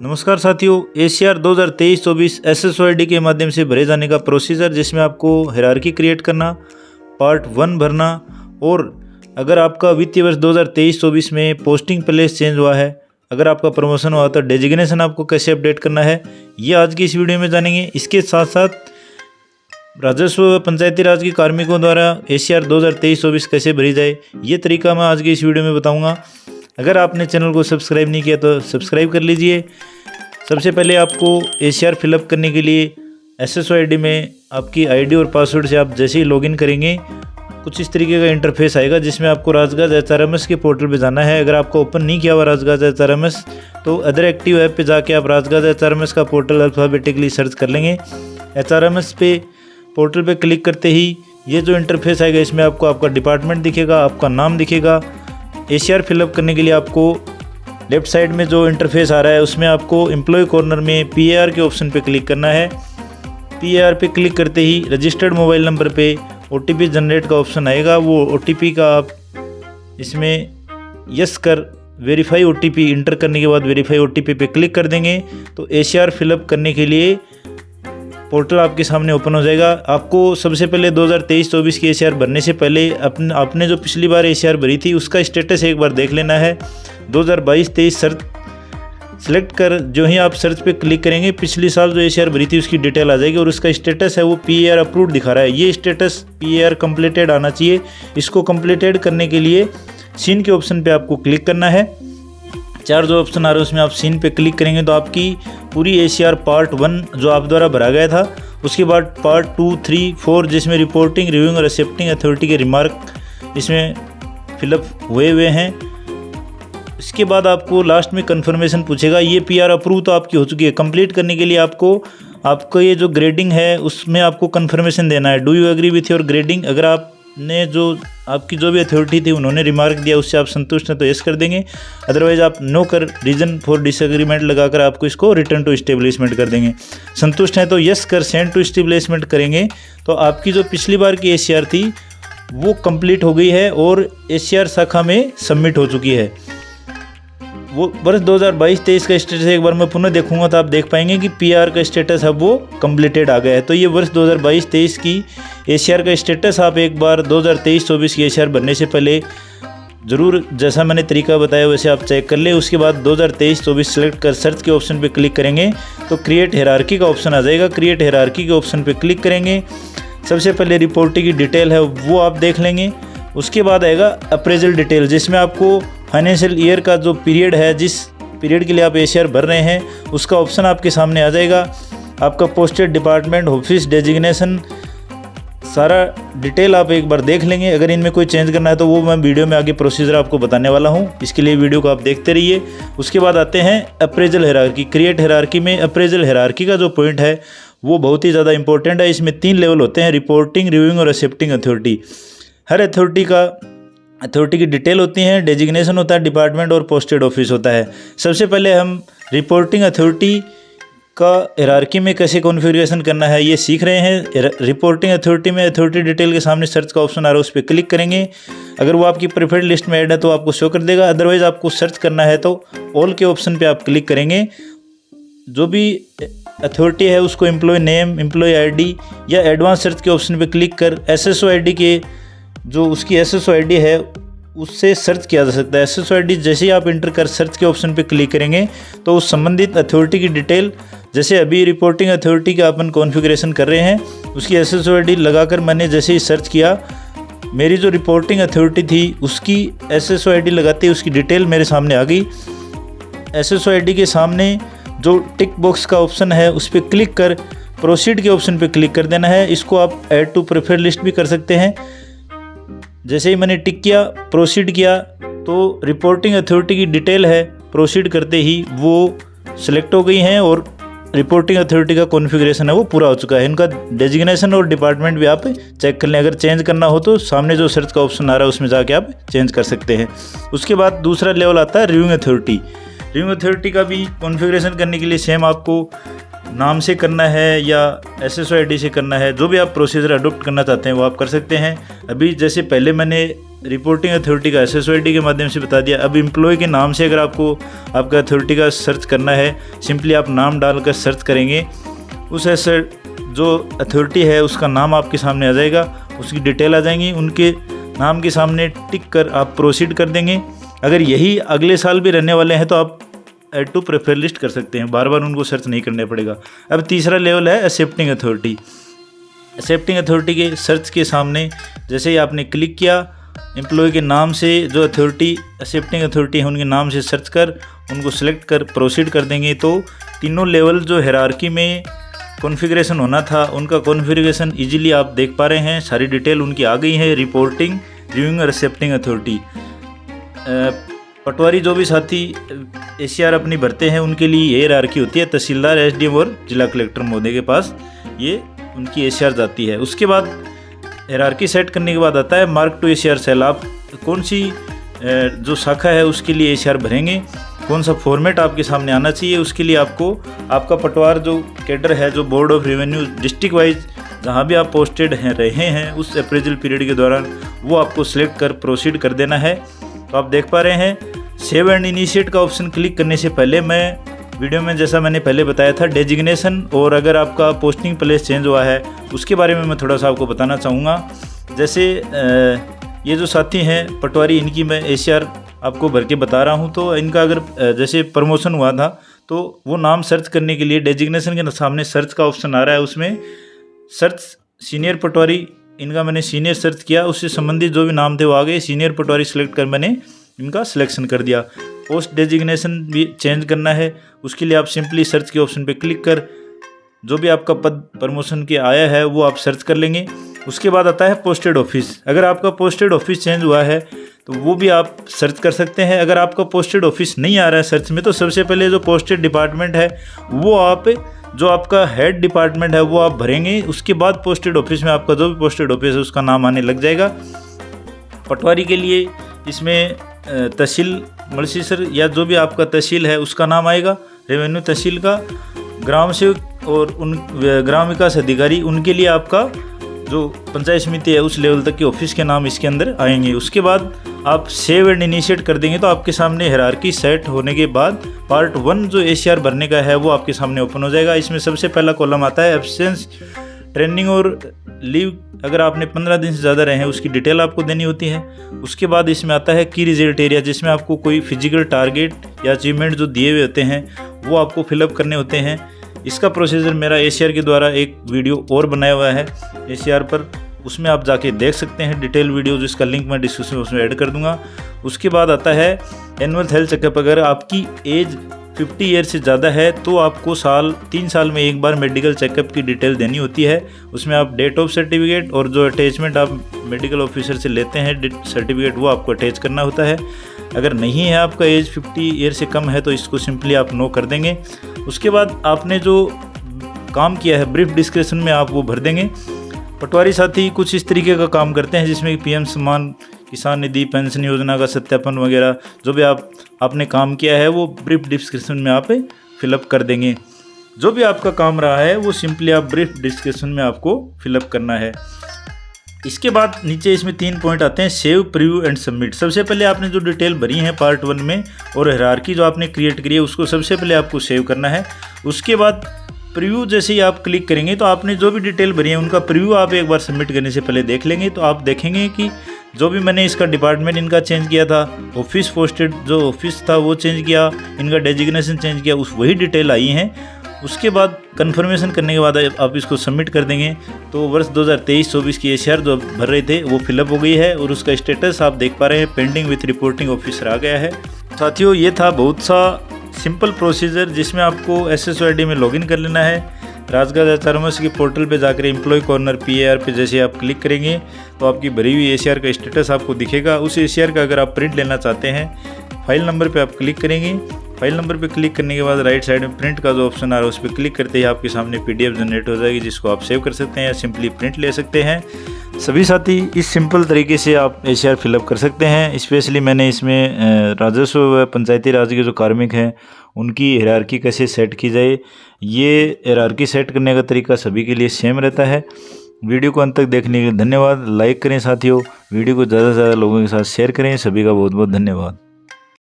नमस्कार साथियों, ACR 2023-24 SSOID के माध्यम से भरे जाने का प्रोसीजर, जिसमें आपको हायरार्की क्रिएट करना, पार्ट 1 भरना और अगर आपका वित्तीय वर्ष 2023-24 में पोस्टिंग प्लेस चेंज हुआ है, अगर आपका प्रमोशन हुआ तो डेजिग्नेशन आपको कैसे अपडेट करना है, ये आज की इस वीडियो में जानेंगे। इसके साथ साथ राजस्व व पंचायती राज के कार्मिकों द्वारा एसीआर 2023-24 कैसे भरी जाए, ये तरीका मैं आज की इस वीडियो में बताऊँगा। अगर आपने चैनल को सब्सक्राइब नहीं किया तो सब्सक्राइब कर लीजिए। सबसे पहले आपको एसीआर फिलअप करने के लिए SSOID में आपकी आईडी और पासवर्ड से आप जैसे ही लॉगिन करेंगे कुछ इस तरीके का इंटरफेस आएगा, जिसमें आपको राजगाज HRMS के पोर्टल पे जाना है। अगर आपको ओपन नहीं किया हुआ राजगाज HRMS तो अदर एक्टिव ऐप पे जाके आप राजगाज HRMS का पोर्टल अल्फ़ाबेटिकली सर्च कर लेंगे। HRMS पे पोर्टल पे क्लिक करते ही ये जो इंटरफेस आएगा, इसमें आपको आपका डिपार्टमेंट दिखेगा, आपका नाम दिखेगा। एसीआर फिलअप करने के लिए आपको लेफ्ट साइड में जो इंटरफेस आ रहा है उसमें आपको एम्प्लॉय कॉर्नर में PAR के ऑप्शन पे क्लिक करना है। PAR पे क्लिक करते ही रजिस्टर्ड मोबाइल नंबर पे OTP जनरेट का ऑप्शन आएगा। वो OTP का आप इसमें यस कर वेरीफाई OTP इंटर करने के बाद वेरीफाई OTP पे क्लिक कर देंगे तो एसीआर फिलअप करने के लिए पोर्टल आपके सामने ओपन हो जाएगा। आपको सबसे पहले 2023-24 की एसीआर भरने से पहले आपने जो पिछली बार एसीआर भरी थी उसका स्टेटस एक बार देख लेना है। 2022-23 सर्च सेलेक्ट कर जो ही आप सर्च पे क्लिक करेंगे, पिछली साल जो एसीआर भरी थी उसकी डिटेल आ जाएगी और उसका स्टेटस है वो PAR अप्रूव्ड दिखा रहा है। ये स्टेटस PAR कंप्लीटेड आना चाहिए। इसको कंप्लीटेड करने के लिए सीन के ऑप्शन पे आपको क्लिक करना है। चार जो ऑप्शन आ रहे हैं उसमें आप सीन पे क्लिक करेंगे तो आपकी पूरी एसीआर पार्ट 1 जो आप द्वारा भरा गया था, उसके बाद पार्ट 2, 3, 4 जिसमें रिपोर्टिंग, रिव्यूइंग और एक्सेप्टिंग अथॉरिटी के रिमार्क इसमें फिलअप हुए हैं। इसके बाद आपको लास्ट में कंफर्मेशन पूछेगा। ये PAR अप्रूव तो आपकी हो चुकी है। कंप्लीट करने के लिए आपको ये जो ग्रेडिंग है उसमें आपको कंफर्मेशन देना है। Do you agree with your grading. अगर आपने जो आपकी जो भी अथॉरिटी थी उन्होंने रिमार्क दिया उससे आप संतुष्ट हैं तो यस कर देंगे, अदरवाइज आप नो कर रीजन फॉर डिसएग्रीमेंट लगाकर आपको इसको रिटर्न टू एस्टेब्लिशमेंट कर देंगे। संतुष्ट हैं तो यस कर सेंड टू एस्टेब्लिशमेंट करेंगे तो आपकी जो पिछली बार की एसीआर थी वो कंप्लीट हो गई है और एसीआर शाखा में सबमिट हो चुकी है। वो वर्ष 2022-23 का स्टेटस एक बार मैं पुनः देखूंगा तो आप देख पाएंगे कि PAR का स्टेटस अब वो कंप्लीटेड आ गया है। तो ये वर्ष 2022-23 की एसीआर का स्टेटस आप एक बार 2023-24 की एसीआर भरने से पहले ज़रूर जैसा मैंने तरीका बताया वैसे आप चेक कर ले। उसके बाद 2023-24 सेलेक्ट कर सर्च के ऑप्शन पे क्लिक करेंगे तो क्रिएट हायरार्की का ऑप्शन आ जाएगा। क्रिएट हायरार्की के ऑप्शन पे क्लिक करेंगे। सबसे पहले रिपोर्टिंग की डिटेल है वो आप देख लेंगे। उसके बाद आएगा अप्रेजल डिटेल, जिसमें आपको फाइनेंशियल ईयर का जो पीरियड है, जिस पीरियड के लिए आप एसीआर भर रहे हैं उसका ऑप्शन आपके सामने आ जाएगा। आपका पोस्टेड डिपार्टमेंट, ऑफिस डेजिग्नेशन, सारा डिटेल आप एक बार देख लेंगे। अगर इनमें कोई चेंज करना है तो वो मैं वीडियो में आगे प्रोसीजर आपको बताने वाला हूँ, इसके लिए वीडियो को आप देखते रहिए। उसके बाद आते हैं अप्रेजल हायरार्की। क्रिएट हायरार्की में अप्रेजल हायरार्की का जो पॉइंट है वो बहुत ही ज़्यादा इंपॉर्टेंट है। इसमें 3 लेवल होते हैं, रिपोर्टिंग, रिव्यूइंग और एक्सेप्टिंग अथॉरिटी। हर अथॉरिटी की डिटेल होती है, डेजिग्नेशन होता है, डिपार्टमेंट और पोस्टेड ऑफिस होता है। सबसे पहले हम रिपोर्टिंग अथॉरिटी का हायरार्की में कैसे कॉन्फ़िगरेशन करना है ये सीख रहे हैं। रिपोर्टिंग अथॉरिटी में अथॉरिटी डिटेल के सामने सर्च का ऑप्शन आ रहा है, उस पर क्लिक करेंगे। अगर वो आपकी प्रेफर्ड लिस्ट में ऐड है तो आपको शो कर देगा, अदरवाइज आपको सर्च करना है तो ऑल के ऑप्शन पे आप क्लिक करेंगे। जो भी अथॉरिटी है उसको एम्प्लॉय नेम, एम्प्लॉय ID या एडवांस सर्च के ऑप्शन पे क्लिक कर SSOID के जो उसकी SSOID है उससे सर्च किया जा सकता है। SSOID जैसे ही आप इंटर कर सर्च के ऑप्शन पे क्लिक करेंगे तो उस संबंधित अथॉरिटी की डिटेल, जैसे अभी रिपोर्टिंग अथॉरिटी का अपन कॉन्फ़िगरेशन कर रहे हैं उसकी SSOID लगाकर मैंने जैसे ही सर्च किया, मेरी जो रिपोर्टिंग अथॉरिटी थी उसकी SSOID लगाते ही उसकी डिटेल मेरे सामने आ गई। SSOID के सामने जो टिक बॉक्स का ऑप्शन है उस पर क्लिक कर प्रोसीड के ऑप्शन पे क्लिक कर देना है। इसको आप ऐड टू प्रेफर्ड लिस्ट भी कर सकते हैं। जैसे ही मैंने टिक किया, प्रोसीड किया तो रिपोर्टिंग अथॉरिटी की डिटेल है प्रोसीड करते ही वो सिलेक्ट हो गई हैं और रिपोर्टिंग अथॉरिटी का कॉन्फ़िगरेशन है वो पूरा हो चुका है। इनका डेजिग्नेशन और डिपार्टमेंट भी आप चेक कर लें। अगर चेंज करना हो तो सामने जो सर्च का ऑप्शन आ रहा है उसमें जाके आप चेंज कर सकते हैं। उसके बाद दूसरा लेवल आता है रिव्यूइंग अथॉरिटी। रिव्यूइंग अथॉरिटी का भी कॉन्फ़िगरेशन करने के लिए सेम आपको नाम से करना है या SSOID से करना है, जो भी आप प्रोसीजर अडोप्ट करना चाहते हैं वो आप कर सकते हैं। अभी जैसे पहले मैंने रिपोर्टिंग अथॉरिटी का SSOID के माध्यम से बता दिया। अब एम्प्लॉय के नाम से अगर आपको आपका अथॉरिटी का सर्च करना है, सिंपली आप नाम डालकर सर्च करेंगे, उस जो अथॉरिटी है उसका नाम आपके सामने आ जाएगा, उसकी डिटेल आ जाएंगी, उनके नाम के सामने टिक कर आप प्रोसीड कर देंगे। अगर यही अगले साल भी रहने वाले हैं तो आप ऐड टू प्रेफर लिस्ट कर सकते हैं, बार बार उनको सर्च नहीं करना पड़ेगा। अब तीसरा लेवल है एक्सेप्टिंग अथॉरिटी। एक्सेप्टिंग अथॉरिटी के सर्च के सामने जैसे ही आपने क्लिक किया, एम्प्लॉय के नाम से जो अथॉरिटी एक्सेप्टिंग अथॉरिटी है उनके नाम से सर्च कर उनको सेलेक्ट कर प्रोसीड कर देंगे, तो तीनों लेवल जो हायरार्की में कॉन्फ़िगरेशन होना था उनका कॉन्फ़िगरेशन इजीली आप देख पा रहे हैं। सारी डिटेल उनकी आ गई है, रिपोर्टिंग, रिव्यूइंग और एक्सेप्टिंग अथॉरिटी। पटवारी जो भी साथी ACR अपनी भरते हैं उनके लिए ये हायरार्की होती है, तहसीलदार, SDM और जिला कलेक्टर महोदय के पास ये उनकी ACR जाती है। उसके बाद हायरार्की सेट करने के बाद आता है मार्क टू ACR सेल। आप कौन सी जो शाखा है उसके लिए ACR भरेंगे, कौन सा फॉर्मेट आपके सामने आना चाहिए, उसके लिए आपको आपका पटवार जो कैडर है, जो board of revenue district wise जहाँ भी आप पोस्टेड हैं रहे हैं उस अप्रेजल पीरियड के दौरान, वो आपको सिलेक्ट कर प्रोसीड कर देना है। तो आप देख पा रहे हैं सेव एंड इनिशिएट का ऑप्शन क्लिक करने से पहले मैं वीडियो में जैसा मैंने पहले बताया था डेजिग्नेशन और अगर आपका पोस्टिंग प्लेस चेंज हुआ है उसके बारे में मैं थोड़ा सा आपको बताना चाहूँगा। जैसे ये जो साथी हैं पटवारी, इनकी मैं ACR आपको भर के बता रहा हूँ। तो इनका अगर जैसे प्रमोशन हुआ था तो वो नाम सर्च करने के लिए डेजिग्नेशन के सामने सर्च का ऑप्शन आ रहा है, उसमें सर्च सीनियर पटवारी, इनका मैंने सीनियर सर्च किया, उससे संबंधित जो भी नाम थे वो आ गए। सीनियर पटवारी सिलेक्ट कर मैंने इनका सिलेक्शन कर दिया। पोस्ट डेजिग्नेशन भी चेंज करना है, उसके लिए आप सिंपली सर्च के ऑप्शन पे क्लिक कर जो भी आपका पद प्रमोशन के आया है वो आप सर्च कर लेंगे। उसके बाद आता है पोस्टेड ऑफिस। अगर आपका पोस्टेड ऑफिस चेंज हुआ है तो वो भी आप सर्च कर सकते हैं। अगर आपका पोस्टेड ऑफिस नहीं आ रहा है सर्च में तो सबसे पहले जो पोस्टेड डिपार्टमेंट है वो आप जो आपका हेड डिपार्टमेंट है वो आप भरेंगे। उसके बाद पोस्टेड ऑफिस में आपका जो भी पोस्टेड ऑफिस है उसका नाम आने लग जाएगा। पटवारी के लिए इसमें तहसील मलसीसर या जो भी आपका तहसील है उसका नाम आएगा, रेवेन्यू तहसील का, ग्राम सेवक और उन ग्राम विकास अधिकारी, उनके लिए आपका जो पंचायत समिति है उस लेवल तक के ऑफिस के नाम इसके अंदर आएंगे। उसके बाद आप सेव एंड इनिशिएट कर देंगे तो आपके सामने हायरार्की सेट होने के बाद पार्ट 1 जो ACR भरने का है वो आपके सामने ओपन हो जाएगा। इसमें सबसे पहला कॉलम आता है एब्सेंस, ट्रेनिंग और लीव। अगर आपने 15 दिन से ज़्यादा रहे हैं उसकी डिटेल आपको देनी होती है। उसके बाद इसमें आता है की रिजल्ट एरिया, जिसमें आपको कोई फिजिकल टारगेट या अचीवमेंट जो दिए हुए होते हैं वो आपको फिलअप करने होते हैं। इसका प्रोसीजर मेरा ACR के द्वारा एक वीडियो और बनाया हुआ है ACR पर, उसमें आप जाके देख सकते हैं डिटेल वीडियो, जिसका लिंक मैं डिस्क्रिप्शन में उसमें ऐड कर दूंगा। उसके बाद आता है एनुअल हेल्थ चेकअप। अगर आपकी एज 50 ईयर से ज़्यादा है तो आपको 3 साल में एक बार मेडिकल चेकअप की डिटेल देनी होती है। उसमें आप डेट ऑफ सर्टिफिकेट और जो अटैचमेंट आप मेडिकल ऑफिसर से लेते हैं सर्टिफिकेट वो आपको अटैच करना होता है। अगर नहीं है आपका एज 50 ईयर से कम है तो इसको सिंपली आप नो कर देंगे। उसके बाद आपने जो काम किया है ब्रीफ डिस्क्रिप्शन में आप वो भर देंगे। पटवारी साथी कुछ इस तरीके का काम करते हैं जिसमें PM सम्मान, किसान निधि, पेंशन योजना का सत्यापन वगैरह जो भी आपने काम किया है वो ब्रीफ डिस्क्रिप्शन में आप फिलअप कर देंगे। जो भी आपका काम रहा है वो सिंपली आप ब्रीफ डिस्क्रिप्शन में आपको फिलअप करना है। इसके बाद नीचे इसमें 3 पॉइंट आते हैं, सेव, प्रीव्यू एंड सबमिट। सबसे पहले आपने जो डिटेल भरी है पार्ट 1 में और हायरार्की जो आपने क्रिएट करी है उसको सबसे पहले आपको सेव करना है। उसके बाद प्रीव्यू जैसे ही आप क्लिक करेंगे तो आपने जो भी डिटेल भरी है उनका प्रीव्यू आप एक बार सबमिट करने से पहले देख लेंगे। तो आप देखेंगे कि जो भी मैंने इसका डिपार्टमेंट इनका चेंज किया था, ऑफिस पोस्टेड जो ऑफिस था वो चेंज किया, इनका डेजिग्नेशन चेंज किया, उस वही डिटेल आई हैं। उसके बाद कंफर्मेशन करने के बाद आप इसको सबमिट कर देंगे तो वर्ष 2023-24 की ACR जो भर रहे थे वो फिलअप हो गई है और उसका स्टेटस आप देख पा रहे हैं, पेंडिंग विथ रिपोर्टिंग ऑफिसर आ गया है। साथियों ये था बहुत सा सिंपल प्रोसीजर जिसमें आपको SSOID में लॉगिन कर लेना है। राजगढ़ HRMS के पोर्टल पे जाकर एम्प्लॉय कॉर्नर PAR पे जैसे आप क्लिक करेंगे तो आपकी भरी हुई ACR का स्टेटस आपको दिखेगा। उस ACR का अगर आप प्रिंट लेना चाहते हैं फाइल नंबर पे आप क्लिक करेंगे। फाइल नंबर पे क्लिक करने के बाद राइट साइड में प्रिंट का जो ऑप्शन आ रहा है उस पर क्लिक करते ही आपके सामने PDF जनरेट हो जाएगी जिसको आप सेव कर सकते हैं या सिंपली प्रिंट ले सकते हैं। सभी साथी इस सिंपल तरीके से आप ACR फिलअप कर सकते हैं। स्पेशली मैंने इसमें राजस्व व पंचायती राज के जो कार्मिक हैं उनकी हायरार्की कैसे सेट की जाए, ये हायरार्की सेट करने का तरीका सभी के लिए सेम रहता है। वीडियो को अंत तक देखने के लिए धन्यवाद। लाइक करें साथियों, वीडियो को ज़्यादा से ज़्यादा लोगों के साथ शेयर करें। सभी का बहुत बहुत धन्यवाद।